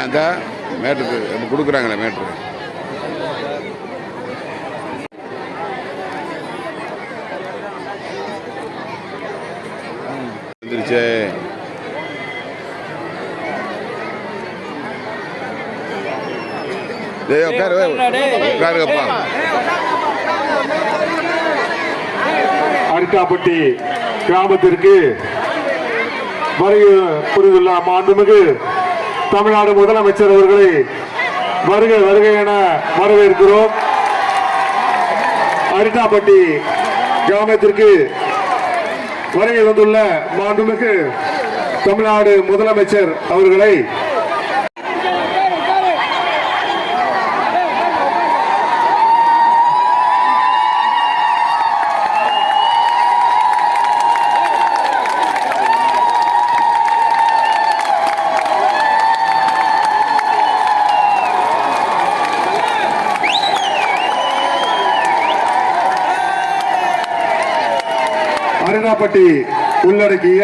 அந்த மேட்ருக்கு கொடுக்குறாங்களே மேட்ரு வந்துருச்சு. உட்காருங்கப்பா. அரிட்டாப்பட்டி கிராமத்திற்கு வருகை புரிந்துள்ள மாண்புமிகு தமிழ்நாடு முதலமைச்சர் அவர்களை வருக வருக என வரவேற்கிறோம். அரிட்டாப்பட்டி கிராமத்திற்கு வருகை வந்துள்ள மாண்புமிகு தமிழ்நாடு முதலமைச்சர் அவர்களை அரிட்டாப்பட்டி உள்ளடக்கிய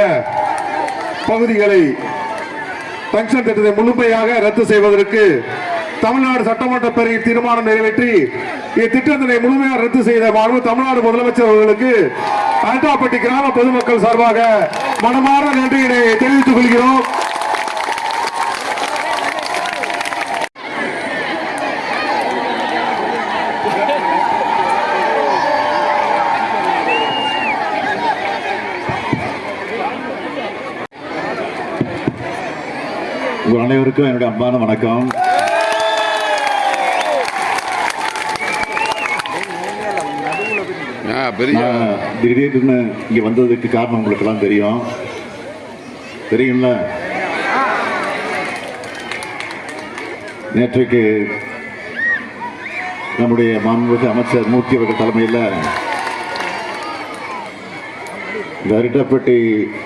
பகுதிகளை பென்ஷன் திட்டத்தை முழுமையாக ரத்து செய்வதற்கு தமிழ்நாடு சட்டமன்ற பேரவையில் தீர்மானம் நிறைவேற்றி இத்திட்டத்தினை முழுமையாக ரத்து செய்த தமிழ்நாடு முதலமைச்சர் அவர்களுக்கு அரிட்டாப்பட்டி கிராம பொதுமக்கள் சார்பாக மனமாற நன்றியினை தெரிவித்துக் கொள்கிறோம். உங்கள் அனைவருக்கும் என்னுடைய அன்பான வணக்கம். திடீர்னு இங்க வந்ததுக்கு காரணம் உங்களுக்கு எல்லாம் தெரியும்ல. நேற்றைக்கு நம்முடைய மாண்புமிகு அமைச்சர் மூர்த்தி அவர்கள் தலைமையில் இந்த அரிட்டாப்பட்டி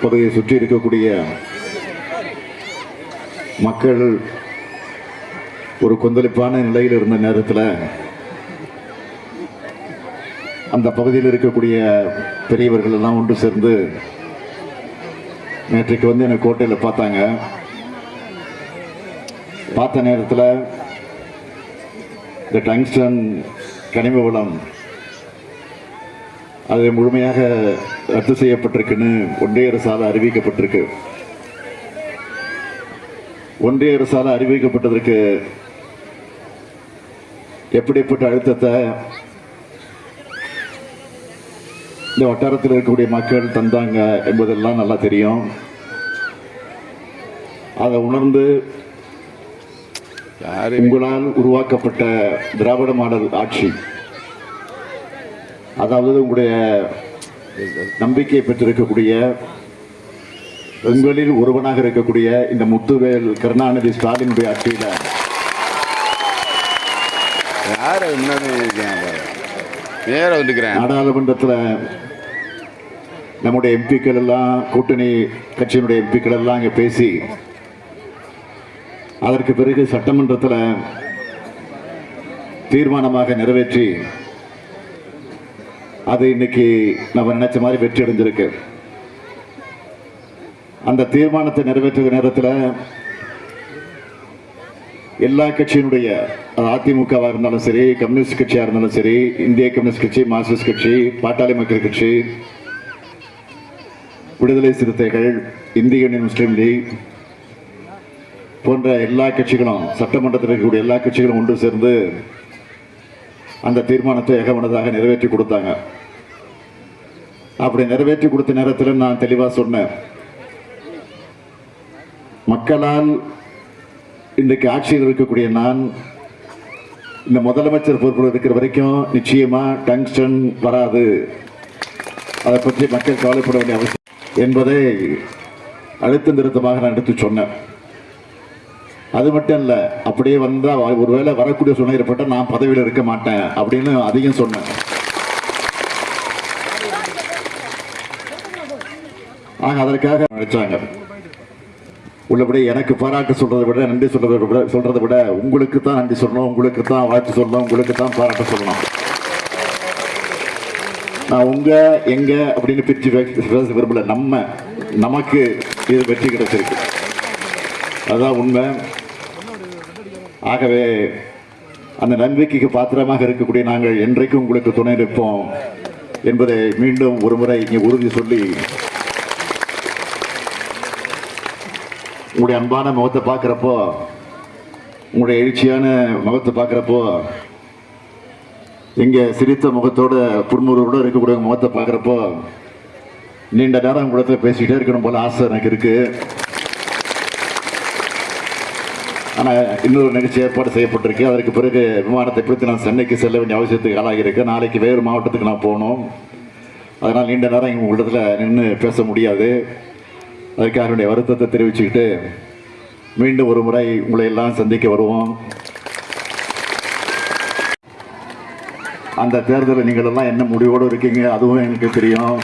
பகுதியை சுற்றி இருக்கக்கூடிய மக்கள் ஒரு கொந்தளிப்பான நிலையில் இருந்த நேரத்தில் அந்த பகுதியில் இருக்கக்கூடிய பெரியவர்கள் எல்லாம் ஒன்று சேர்ந்து நேற்றைக்கு வந்து என்னை கோட்டையில் பார்த்த நேரத்தில் இந்த டங்ஸ்டன் கனிம வளம் அது முழுமையாக ரத்து செய்யப்பட்டிருக்குன்னு ஒன்றிய அரசால் அறிவிக்கப்பட்டிருக்கு. ஒன்றிய அரசால் அறிவிக்கப்பட்டதற்கு எப்படிப்பட்ட அழுத்தத்தை இந்த வட்டாரத்தில் இருக்கக்கூடிய மக்கள் தந்தாங்க என்பதெல்லாம் நல்லா தெரியும். அதை உணர்ந்து உங்களால் உருவாக்கப்பட்ட திராவிட மாடல் ஆட்சி, அதாவது உங்களுடைய நம்பிக்கை பெற்றிருக்கக்கூடிய உங்களில் ஒருவனாக இருக்கக்கூடிய இந்த முத்துவேல் கருணாநிதி ஸ்டாலினுடைய ஆட்சியில் நாடாளுமன்றத்தில் நம்முடைய எம்பிக்கள் எல்லாம், கூட்டணி கட்சியினுடைய எம்பிக்கள் எல்லாம் இங்கே பேசி, அதற்கு பிறகு சட்டமன்றத்தில் தீர்மானமாக நிறைவேற்றி அது இன்னைக்கு நம்ம நினைச்ச மாதிரி வெற்றி அடைஞ்சிருக்கு. அந்த தீர்மானத்தை நிறைவேற்றுகிற நேரத்தில் எல்லா கட்சியினுடைய, அதிமுகவாக இருந்தாலும் சரி, கம்யூனிஸ்ட் கட்சியாக இருந்தாலும் சரி, இந்திய கம்யூனிஸ்ட் கட்சி, மார்க்சிஸ்ட் கட்சி, பாட்டாளி மக்கள் கட்சி, விடுதலை சிறுத்தைகள், இந்திய யூனியன் முஸ்லீம் லீக் போன்ற எல்லா கட்சிகளும், சட்டமன்றத்தில் இருக்கக்கூடிய எல்லா கட்சிகளும் ஒன்று சேர்ந்து அந்த தீர்மானத்தை ஏகமனதாக நிறைவேற்றி கொடுத்தாங்க. அப்படி நிறைவேற்றி கொடுத்த நேரத்தில் நான் தெளிவாக சொன்னேன், மக்களால் இன்றைக்கு ஆட்சியில் இருக்கக்கூடிய நான் இந்த முதலமைச்சர் பொறுப்பில் இருக்கிற வரைக்கும் நிச்சயமா டங்ஸ்டன் வராது, அதை பற்றி மக்கள் கவலைப்பட வேண்டிய அவசியம் என்பதை அழுத்தம் திருத்தமாக நான் எடுத்து சொன்னேன். அது மட்டும் இல்லை, அப்படியே வந்தால் ஒருவேளை வரக்கூடிய சூழ்நிலை ஏற்பட்டால் நான் பதவியில் இருக்க மாட்டேன் அப்படின்னு அதிகம் சொன்னேன். ஆக அதற்காக நினைச்சாங்க. உள்ளபடி எனக்கு பாராட்டு சொல்றதை விட, நன்றி சொல்றதை விட உங்களுக்கு தான் நன்றி சொல்லணும், உங்களுக்கு தான் வாழ்த்து சொல்லணும், உங்களுக்கு தான் பாராட்டு சொல்லணும். நான் உங்க எங்க அப்படின்னு பிரிச்சு பேச விரும்பல. நமக்கு இது வெற்றி கிடைச்சிருக்கு, அதுதான் உண்மை. ஆகவே அந்த நம்பிக்கைக்கு பாத்திரமாக இருக்கக்கூடிய நாங்கள் என்றைக்கும் உங்களுக்கு துணை நிற்போம் என்பதை மீண்டும் ஒரு முறை இங்கே உறுதி சொல்லி, உங்களுடைய அன்பான முகத்தை பார்க்குறப்போ, உங்களுடைய எழுச்சியான முகத்தை பார்க்குறப்போ, இங்கே சிரித்த முகத்தோடு புன்முறுவோடு இருக்கக்கூடிய முகத்தை பார்க்குறப்போ நீண்ட நேரம் கூட பேசிக்கிட்டே இருக்கணும் போல ஆசை எனக்கு இருக்கு. ஆனால் இன்னொரு நிகழ்ச்சி ஏற்பாடு செய்யப்பட்டிருக்கு. அதற்கு பிறகு விமானத்தை பிடித்து நான் சென்னைக்கு செல்ல வேண்டிய அவசியத்துக்கு ஆளாகியிருக்கேன். நாளைக்கு வேறு மாவட்டத்துக்கு நான் போகணும். அதனால் நீண்ட நேரம் இங்கே உங்களிடத்தில் நின்று பேச முடியாது. அதுக்காக என்னுடைய வருத்தத்தை தெரிவிச்சுக்கிட்டு மீண்டும் ஒரு முறை உங்களை எல்லாம் சந்திக்க வருவோம். அந்த தேர்தலில் நீங்கள் எல்லாம் என்ன முடிவோடு இருக்கீங்க அதுவும் எனக்கு தெரியும்.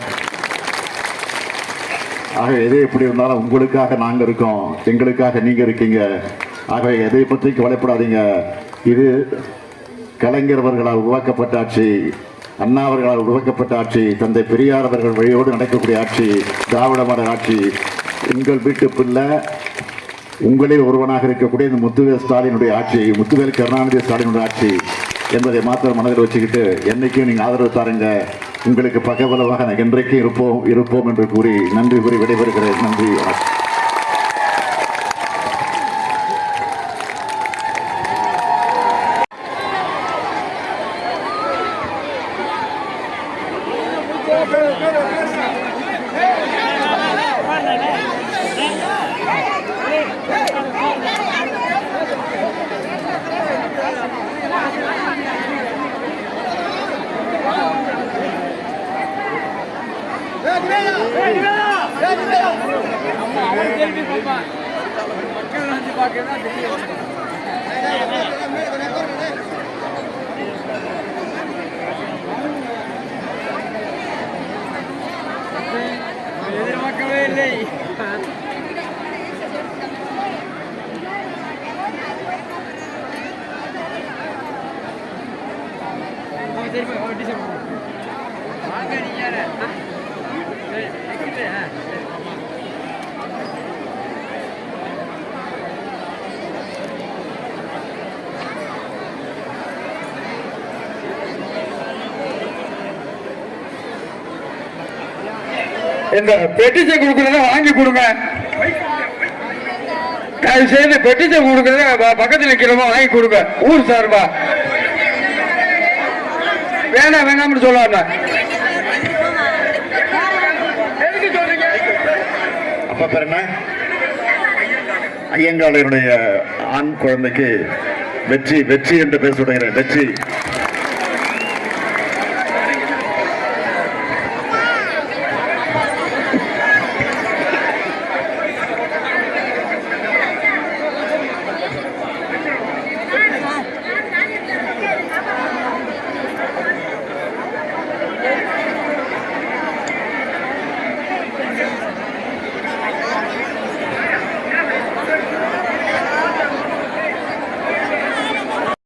ஆக எது எப்படி இருந்தாலும் உங்களுக்காக நாங்கள் இருக்கோம், எங்களுக்காக நீங்கள் இருக்கீங்க. ஆகவே எதை பற்றி கவலைப்படாதீங்க. இது கலைஞர் அவர்களால் உருவாக்கப்பட்ட ஆட்சி, அண்ணா அவர்களால் உருவாக்கப்பட்ட ஆட்சி, தந்தை பெரியார் அவர்கள் வழியோடு நடக்கக்கூடிய ஆட்சி, திராவிட மாடல் ஆட்சி. உங்கள் வீட்டு பிள்ளை, உங்களில் ஒருவனாக இருக்கக்கூடிய இந்த முத்துவேல் ஸ்டாலினுடைய ஆட்சி, முத்துவேல் கருணாநிதி ஸ்டாலினுடைய ஆட்சி என்பதை மாத்திரம் மனதில் வச்சுக்கிட்டு என்னைக்கும் நீங்கள் ஆதரவு தாருங்க. உங்களுக்கு பக்கபலமாக நாங்கள் என்றைக்கும் இருப்போம் என்று கூறி நன்றி கூறி விடைபெறுகிறேன். நன்றி. எதிர்பார்க்கவே இல்லை. இந்த பெட்டிஷன் கொடுக்கறத வாங்கி கொடுங்க. தயவு செய்து பெட்டிஷன் கொடுக்கறத பக்கத்தில் நிக்கிறோமா வாங்கி கொடுங்க. ஊர் சார்பா வேணாம் வேணாம்னு சொல்லுவாங்க. அப்ப பேர் என்ன? ஐயங்காளையனுடைய ஆண் குழந்தைக்கு வெற்றி வெற்றி என்று பேச விடுகிறேன். வெற்றி.